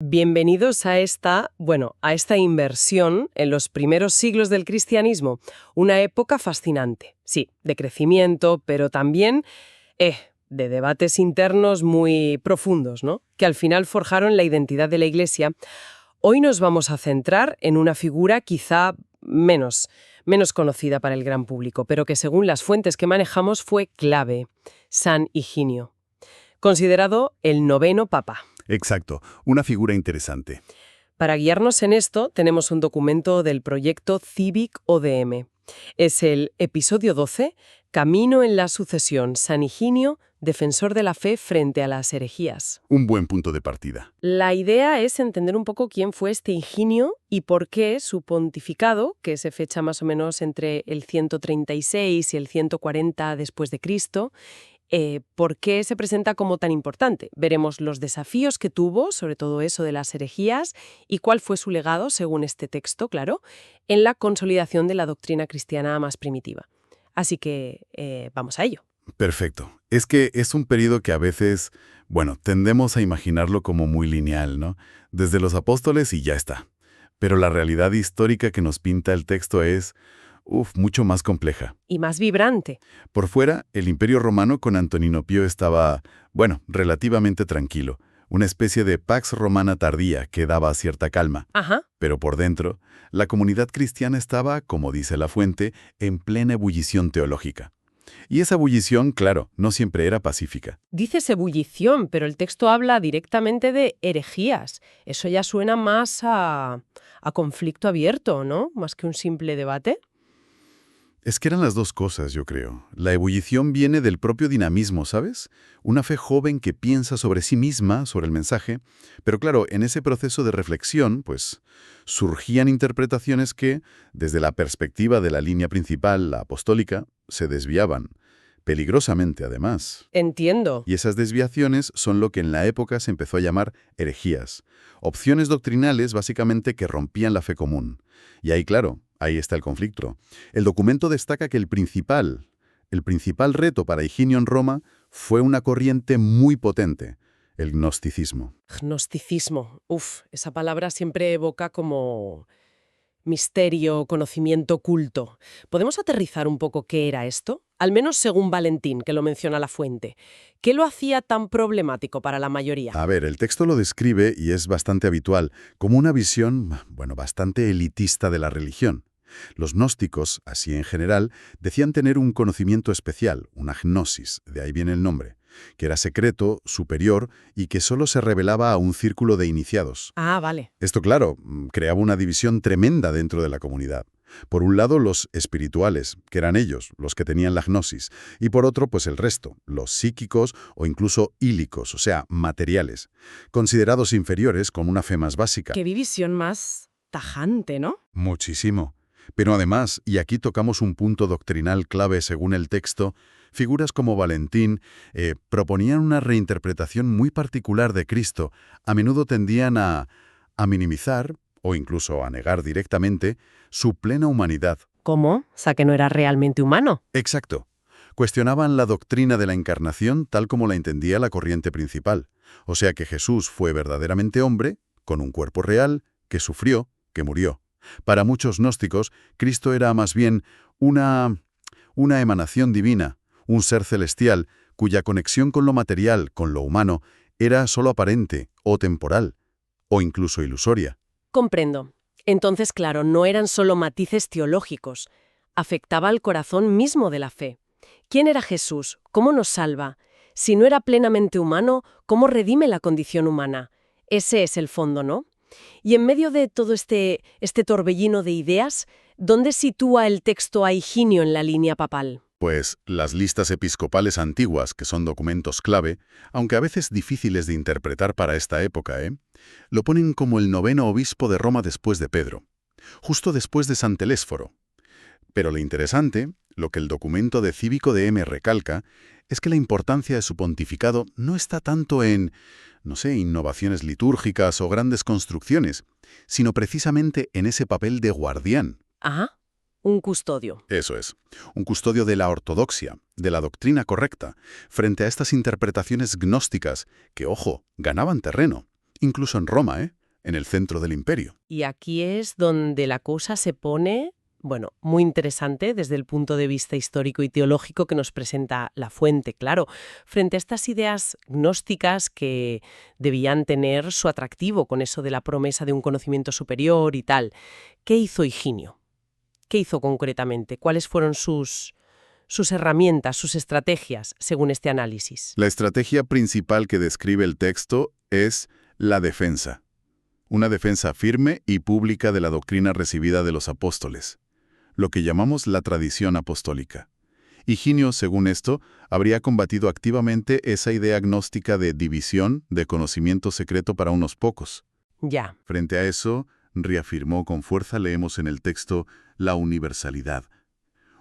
Bienvenidos a esta inversión en los primeros siglos del cristianismo, una época fascinante, sí, de crecimiento, pero también de debates internos muy profundos, ¿no? Que al final forjaron la identidad de la Iglesia. Hoy nos vamos a centrar en una figura quizá menos conocida para el gran público, pero que según las fuentes que manejamos fue clave: San Higinio, considerado el noveno papa. Exacto, una figura interesante. Para guiarnos en esto, tenemos un documento del proyecto Civic ODM. Es el episodio 12, Camino en la sucesión, San Higinio, defensor de la fe frente a las herejías. Un buen punto de partida. La idea es entender un poco quién fue este Higinio y por qué su pontificado, que se fecha más o menos entre el 136 y el 140 después de Cristo, ¿por qué se presenta como tan importante? Veremos los desafíos que tuvo, sobre todo eso de las herejías, y cuál fue su legado, según este texto, claro, en la consolidación de la doctrina cristiana más primitiva. Así que vamos a ello. Perfecto. Es que es un periodo que a veces, tendemos a imaginarlo como muy lineal, ¿no? Desde los apóstoles y ya está. Pero la realidad histórica que nos pinta el texto es mucho más compleja. Y más vibrante. Por fuera, el Imperio Romano con Antonino Pío estaba, relativamente tranquilo. Una especie de Pax Romana tardía que daba cierta calma. Ajá. Pero por dentro, la comunidad cristiana estaba, como dice la fuente, en plena ebullición teológica. Y esa ebullición, claro, no siempre era pacífica. Dices ebullición, pero el texto habla directamente de herejías. Eso ya suena más a conflicto abierto, ¿no? Más que un simple debate. Es que eran las dos cosas, yo creo. La ebullición viene del propio dinamismo, ¿sabes? Una fe joven que piensa sobre sí misma, sobre el mensaje, pero claro, en ese proceso de reflexión, surgían interpretaciones que, desde la perspectiva de la línea principal, la apostólica, se desviaban. Peligrosamente, además. Entiendo. Y esas desviaciones son lo que en la época se empezó a llamar herejías. Opciones doctrinales, básicamente, que rompían la fe común. Y ahí, claro, ahí está el conflicto. El documento destaca que el principal reto para Higinio en Roma fue una corriente muy potente, el gnosticismo. Gnosticismo. Esa palabra siempre evoca como misterio, conocimiento oculto. ¿Podemos aterrizar un poco qué era esto? Al menos según Valentín, que lo menciona la fuente. ¿Qué lo hacía tan problemático para la mayoría? A ver, el texto lo describe, y es bastante habitual, como una visión, bastante elitista de la religión. Los gnósticos, así en general, decían tener un conocimiento especial, una gnosis, de ahí viene el nombre, que era secreto, superior y que solo se revelaba a un círculo de iniciados. Ah, vale. Esto, claro, creaba una división tremenda dentro de la comunidad. Por un lado, los espirituales, que eran ellos, los que tenían la gnosis, y por otro, el resto, los psíquicos o incluso ílicos, o sea, materiales, considerados inferiores con una fe más básica. Qué división más tajante, ¿no? Muchísimo. Pero además, y aquí tocamos un punto doctrinal clave según el texto, figuras como Valentín proponían una reinterpretación muy particular de Cristo. A menudo tendían a minimizar, o incluso a negar directamente, su plena humanidad. ¿Cómo? O sea, que no era realmente humano. Exacto. Cuestionaban la doctrina de la encarnación tal como la entendía la corriente principal. O sea que Jesús fue verdaderamente hombre, con un cuerpo real, que sufrió, que murió. Para muchos gnósticos, Cristo era más bien una emanación divina, un ser celestial, cuya conexión con lo material, con lo humano, era solo aparente, o temporal, o incluso ilusoria. Comprendo. Entonces, claro, no eran solo matices teológicos. Afectaba al corazón mismo de la fe. ¿Quién era Jesús? ¿Cómo nos salva? Si no era plenamente humano, ¿cómo redime la condición humana? Ese es el fondo, ¿no? Y en medio de todo este torbellino de ideas, ¿dónde sitúa el texto a Higinio en la línea papal? Las listas episcopales antiguas, que son documentos clave, aunque a veces difíciles de interpretar para esta época, lo ponen como el noveno obispo de Roma después de Pedro, justo después de San Telésforo. Pero lo interesante, lo que el documento de Civic ODM recalca, es que la importancia de su pontificado no está tanto en, innovaciones litúrgicas o grandes construcciones, sino precisamente en ese papel de guardián. Ajá, un custodio. Eso es, un custodio de la ortodoxia, de la doctrina correcta, frente a estas interpretaciones gnósticas que, ojo, ganaban terreno. incluso en Roma, en el centro del imperio. Y aquí es donde la cosa se pone, bueno, muy interesante desde el punto de vista histórico y teológico que nos presenta la fuente, claro, frente a estas ideas gnósticas que debían tener su atractivo con eso de la promesa de un conocimiento superior y tal. ¿Qué hizo Higinio? ¿Qué hizo concretamente? ¿Cuáles fueron sus herramientas, sus estrategias, según este análisis? La estrategia principal que describe el texto es la defensa. Una defensa firme y pública de la doctrina recibida de los apóstoles, lo que llamamos la tradición apostólica. Higinio, según esto, habría combatido activamente esa idea gnóstica de división, de conocimiento secreto para unos pocos. Ya. Frente a eso, reafirmó con fuerza, leemos en el texto, la universalidad.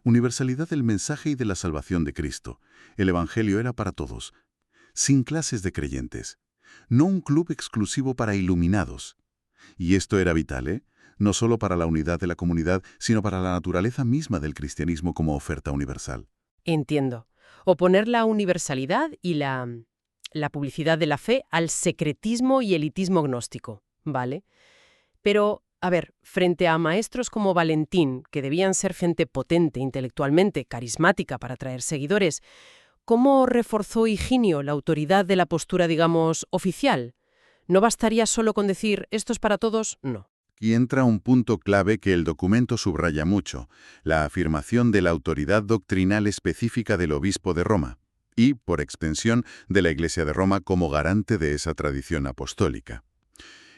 Universalidad del mensaje y de la salvación de Cristo. El Evangelio era para todos, sin clases de creyentes. No un club exclusivo para iluminados. Y esto era vital, no solo para la unidad de la comunidad, sino para la naturaleza misma del cristianismo como oferta universal. Entiendo. Oponer la universalidad y la publicidad de la fe al secretismo y elitismo gnóstico, ¿vale? Pero, a ver, frente a maestros como Valentín, que debían ser gente potente intelectualmente, carismática para atraer seguidores, ¿cómo reforzó Higinio la autoridad de la postura, digamos, oficial? ¿No bastaría solo con decir «esto es para todos»? No. Y entra un punto clave que el documento subraya mucho, la afirmación de la autoridad doctrinal específica del obispo de Roma y, por extensión, de la Iglesia de Roma como garante de esa tradición apostólica.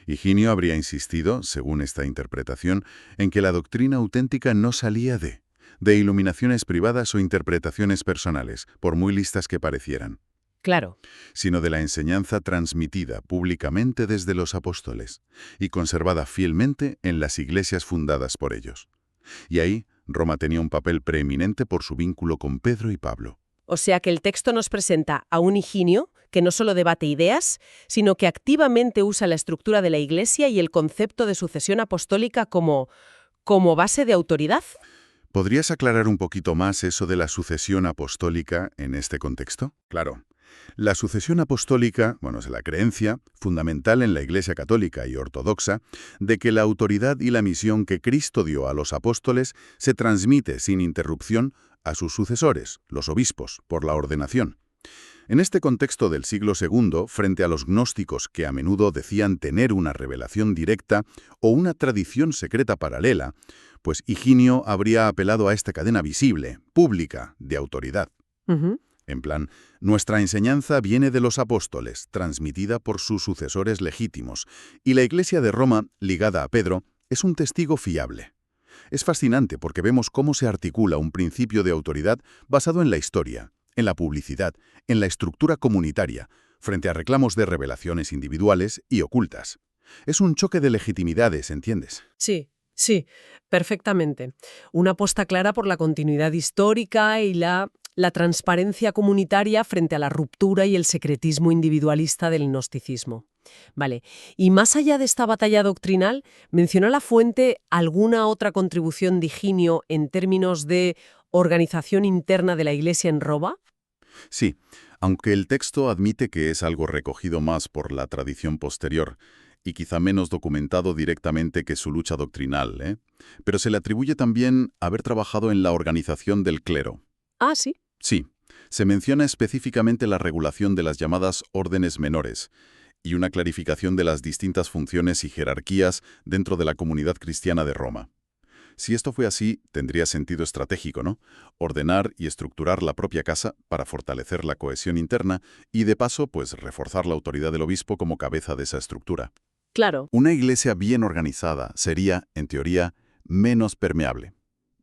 Higinio habría insistido, según esta interpretación, en que la doctrina auténtica no salía de iluminaciones privadas o interpretaciones personales, por muy listas que parecieran. Claro. Sino de la enseñanza transmitida públicamente desde los apóstoles y conservada fielmente en las iglesias fundadas por ellos. Y ahí, Roma tenía un papel preeminente por su vínculo con Pedro y Pablo. O sea que el texto nos presenta a un Higinio que no solo debate ideas, sino que activamente usa la estructura de la Iglesia y el concepto de sucesión apostólica como base de autoridad. ¿Podrías aclarar un poquito más eso de la sucesión apostólica en este contexto? Claro. La sucesión apostólica, es la creencia, fundamental en la Iglesia católica y ortodoxa, de que la autoridad y la misión que Cristo dio a los apóstoles se transmite sin interrupción a sus sucesores, los obispos, por la ordenación. En este contexto del siglo II, frente a los gnósticos que a menudo decían tener una revelación directa o una tradición secreta paralela, pues Higinio habría apelado a esta cadena visible, pública, de autoridad. En plan, nuestra enseñanza viene de los apóstoles, transmitida por sus sucesores legítimos, y la Iglesia de Roma, ligada a Pedro, es un testigo fiable. Es fascinante porque vemos cómo se articula un principio de autoridad basado en la historia, en la publicidad, en la estructura comunitaria, frente a reclamos de revelaciones individuales y ocultas. Es un choque de legitimidades, ¿entiendes? Sí, perfectamente. Una apuesta clara por la continuidad histórica y la transparencia comunitaria frente a la ruptura y el secretismo individualista del gnosticismo. Vale, y más allá de esta batalla doctrinal, ¿mencionó la fuente alguna otra contribución de Higinio en términos de organización interna de la Iglesia en Roma? Sí, aunque el texto admite que es algo recogido más por la tradición posterior y quizá menos documentado directamente que su lucha doctrinal, pero se le atribuye también haber trabajado en la organización del clero. Ah, sí. Sí, se menciona específicamente la regulación de las llamadas órdenes menores y una clarificación de las distintas funciones y jerarquías dentro de la comunidad cristiana de Roma. Si esto fue así, tendría sentido estratégico, ¿no? Ordenar y estructurar la propia casa para fortalecer la cohesión interna y, de paso, reforzar la autoridad del obispo como cabeza de esa estructura. Claro. Una iglesia bien organizada sería, en teoría, menos permeable.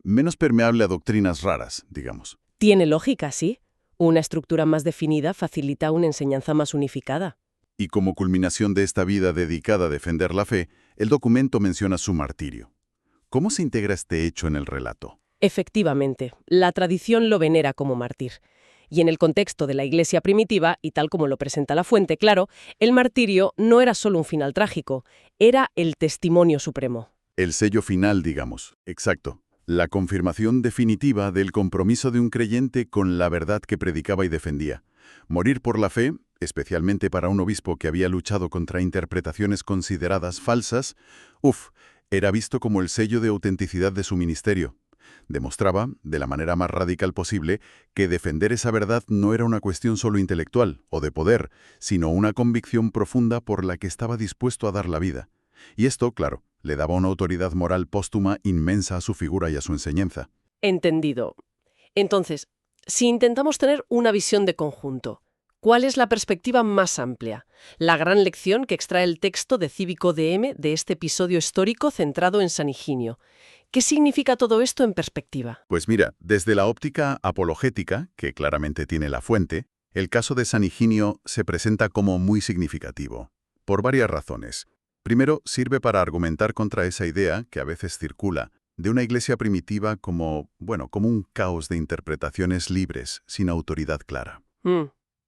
Menos permeable a doctrinas raras, digamos. Tiene lógica, sí. Una estructura más definida facilita una enseñanza más unificada. Y como culminación de esta vida dedicada a defender la fe, el documento menciona su martirio. ¿Cómo se integra este hecho en el relato? Efectivamente, la tradición lo venera como mártir. Y en el contexto de la Iglesia primitiva, y tal como lo presenta la fuente, claro, el martirio no era solo un final trágico, era el testimonio supremo. El sello final, digamos. Exacto. La confirmación definitiva del compromiso de un creyente con la verdad que predicaba y defendía. Morir por la fe especialmente para un obispo que había luchado contra interpretaciones consideradas falsas, era visto como el sello de autenticidad de su ministerio. Demostraba, de la manera más radical posible, que defender esa verdad no era una cuestión solo intelectual o de poder, sino una convicción profunda por la que estaba dispuesto a dar la vida. Y esto, claro, le daba una autoridad moral póstuma inmensa a su figura y a su enseñanza. Entendido. Entonces, si intentamos tener una visión de conjunto, ¿cuál es la perspectiva más amplia? La gran lección que extrae el texto de Cívico DM de este episodio histórico centrado en San Higinio. ¿Qué significa todo esto en perspectiva? Pues mira, desde la óptica apologética, que claramente tiene la fuente, el caso de San Higinio se presenta como muy significativo, por varias razones. Primero, sirve para argumentar contra esa idea, que a veces circula, de una iglesia primitiva como un caos de interpretaciones libres, sin autoridad clara.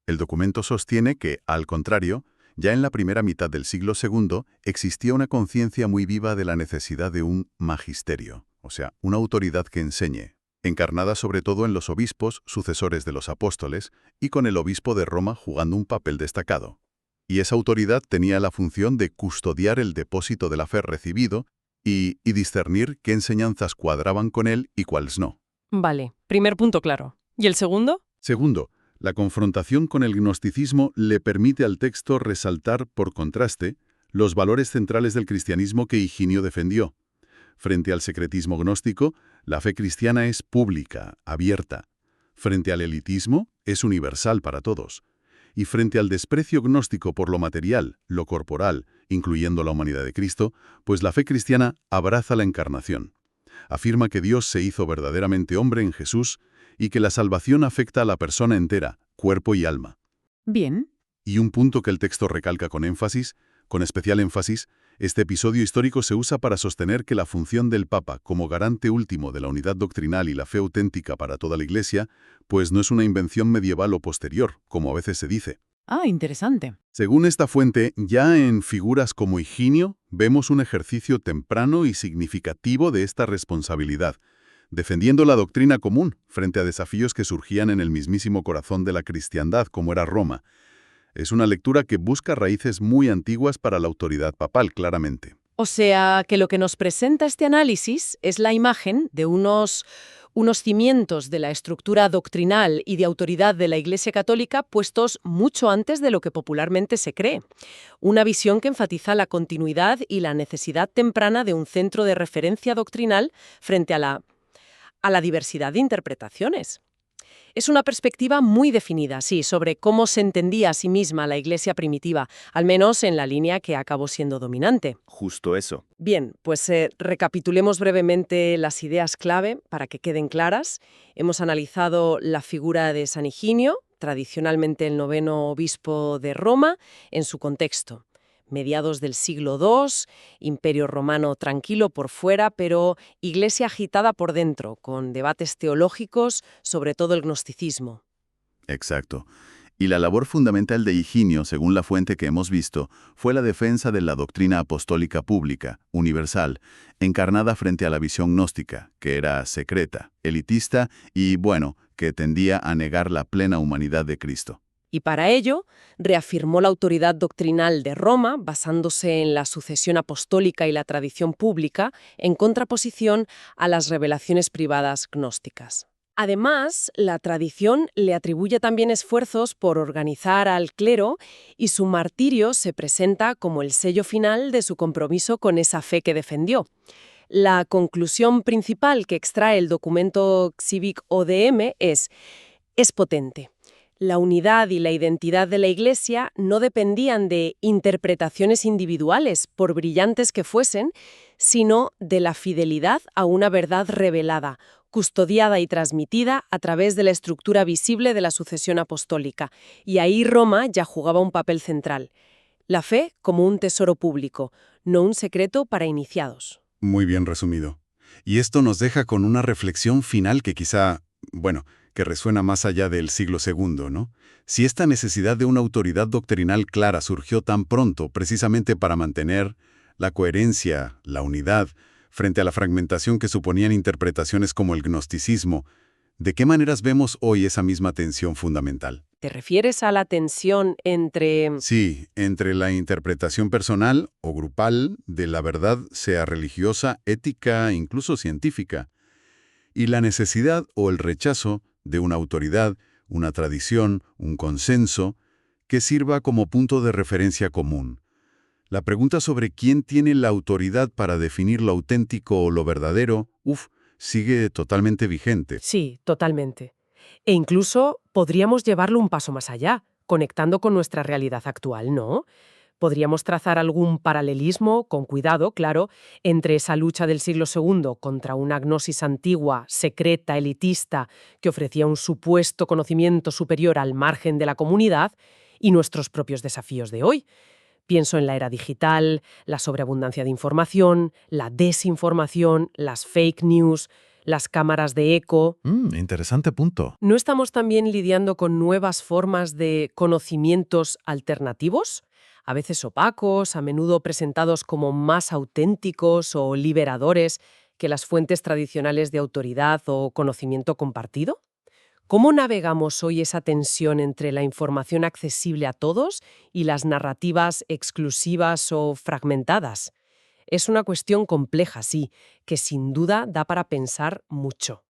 El documento sostiene que, al contrario, ya en la primera mitad del siglo II existía una conciencia muy viva de la necesidad de un magisterio, o sea, una autoridad que enseñe, encarnada sobre todo en los obispos, sucesores de los apóstoles, y con el obispo de Roma jugando un papel destacado. Y esa autoridad tenía la función de custodiar el depósito de la fe recibido y discernir qué enseñanzas cuadraban con él y cuáles no. Vale, primer punto claro. ¿Y el segundo? Segundo, la confrontación con el gnosticismo le permite al texto resaltar, por contraste, los valores centrales del cristianismo que Higinio defendió. Frente al secretismo gnóstico, la fe cristiana es pública, abierta. Frente al elitismo, es universal para todos. Y frente al desprecio gnóstico por lo material, lo corporal, incluyendo la humanidad de Cristo, pues la fe cristiana abraza la encarnación. Afirma que Dios se hizo verdaderamente hombre en Jesús y que la salvación afecta a la persona entera, cuerpo y alma. Bien. Y un punto que el texto recalca con énfasis, con especial énfasis, este episodio histórico se usa para sostener que la función del Papa como garante último de la unidad doctrinal y la fe auténtica para toda la Iglesia, pues no es una invención medieval o posterior, como a veces se dice. Ah, interesante. Según esta fuente, ya en figuras como Higinio, vemos un ejercicio temprano y significativo de esta responsabilidad, defendiendo la doctrina común frente a desafíos que surgían en el mismísimo corazón de la cristiandad, como era Roma. Es una lectura que busca raíces muy antiguas para la autoridad papal, claramente. O sea, que lo que nos presenta este análisis es la imagen de unos cimientos de la estructura doctrinal y de autoridad de la Iglesia Católica puestos mucho antes de lo que popularmente se cree. Una visión que enfatiza la continuidad y la necesidad temprana de un centro de referencia doctrinal frente a la diversidad de interpretaciones. Es una perspectiva muy definida, sí, sobre cómo se entendía a sí misma la Iglesia primitiva, al menos en la línea que acabó siendo dominante. Justo eso. Bien, pues recapitulemos brevemente las ideas clave para que queden claras. Hemos analizado la figura de San Higinio, tradicionalmente el noveno obispo de Roma, en su contexto. Mediados del siglo II, imperio romano tranquilo por fuera, pero iglesia agitada por dentro, con debates teológicos, sobre todo el gnosticismo. Exacto. Y la labor fundamental de Higinio, según la fuente que hemos visto, fue la defensa de la doctrina apostólica pública, universal, encarnada frente a la visión gnóstica, que era secreta, elitista y, que tendía a negar la plena humanidad de Cristo. Y para ello, reafirmó la autoridad doctrinal de Roma, basándose en la sucesión apostólica y la tradición pública, en contraposición a las revelaciones privadas gnósticas. Además, la tradición le atribuye también esfuerzos por organizar al clero y su martirio se presenta como el sello final de su compromiso con esa fe que defendió. La conclusión principal que extrae el documento Cívico DM es potente. La unidad y la identidad de la Iglesia no dependían de interpretaciones individuales, por brillantes que fuesen, sino de la fidelidad a una verdad revelada, custodiada y transmitida a través de la estructura visible de la sucesión apostólica. Y ahí Roma ya jugaba un papel central. La fe como un tesoro público, no un secreto para iniciados. Muy bien resumido. Y esto nos deja con una reflexión final que quizá, que resuena más allá del siglo II, ¿no? Si esta necesidad de una autoridad doctrinal clara surgió tan pronto precisamente para mantener la coherencia, la unidad, frente a la fragmentación que suponían interpretaciones como el gnosticismo, ¿De qué maneras vemos hoy esa misma tensión fundamental? ¿Te refieres a la tensión entre... Sí, entre la interpretación personal o grupal de la verdad, sea religiosa, ética, incluso científica, y la necesidad o el rechazo de una autoridad, una tradición, un consenso, que sirva como punto de referencia común? La pregunta sobre quién tiene la autoridad para definir lo auténtico o lo verdadero, sigue totalmente vigente. Sí, totalmente. E incluso podríamos llevarlo un paso más allá, conectando con nuestra realidad actual, ¿no? Podríamos trazar algún paralelismo, con cuidado, claro, entre esa lucha del siglo II contra una gnosis antigua, secreta, elitista, que ofrecía un supuesto conocimiento superior al margen de la comunidad, y nuestros propios desafíos de hoy. Pienso en la era digital, la sobreabundancia de información, la desinformación, las fake news, las cámaras de eco. Interesante punto. ¿No estamos también lidiando con nuevas formas de conocimientos alternativos? A veces opacos, a menudo presentados como más auténticos o liberadores que las fuentes tradicionales de autoridad o conocimiento compartido. ¿Cómo navegamos hoy esa tensión entre la información accesible a todos y las narrativas exclusivas o fragmentadas? Es una cuestión compleja, sí, que sin duda da para pensar mucho.